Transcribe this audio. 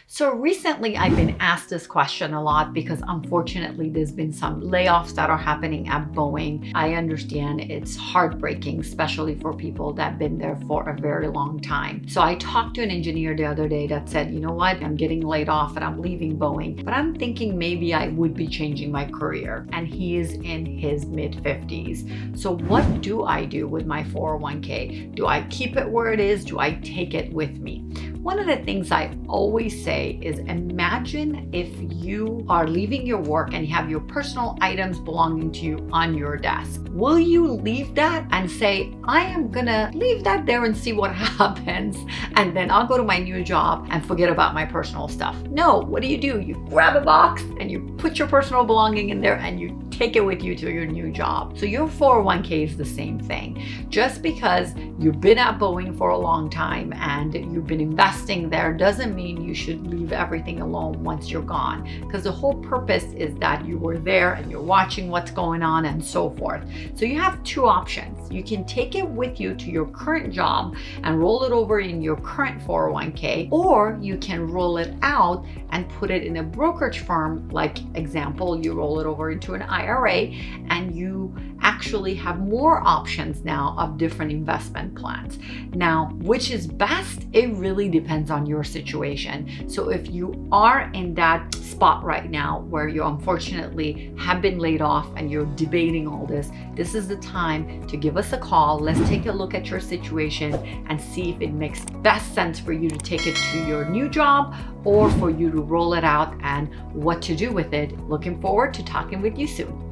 So recently, I've been asked this question a lot because unfortunately, there's been some layoffs that are happening at Boeing. I understand it's heartbreaking, especially for people that have been there for a very long time. So I talked to an engineer the other day that said, you know what, I'm getting laid off and I'm leaving Boeing, but I'm thinking maybe I would be changing my career. And he is in his mid 50s. So what do I do with my 401k? Do I keep it where it is? Do I take it with me? One of the things I always say is imagine if you are leaving your work and you have your personal items belonging to you on your desk. Will you leave that and say, I am gonna leave that there and see what happens, and then I'll go to my new job and forget about my personal stuff? No, what do? You grab a box and you put your personal belonging in there and you take it with you to your new job. So your 401k is the same thing. Just because you've been at Boeing for a long time and you've been investing there doesn't mean you should leave everything alone once you're gone, because the whole purpose is that you were there and you're watching what's going on and so forth. So you have two options. You can take it with you to your current job and roll it over in your current 401k, or you can roll it out and put it in a brokerage firm. Like example, you roll it over into an IRA and you actually have more options now of different investment plans. Now, which is best? It really depends on your situation. So if you are in that spot right now where you unfortunately have been laid off and you're debating all this is the time to give us a call. Let's take a look at your situation and see if it makes best sense for you to take it to your new job or for you to roll it out and what to do with it. Looking forward to talking with you soon.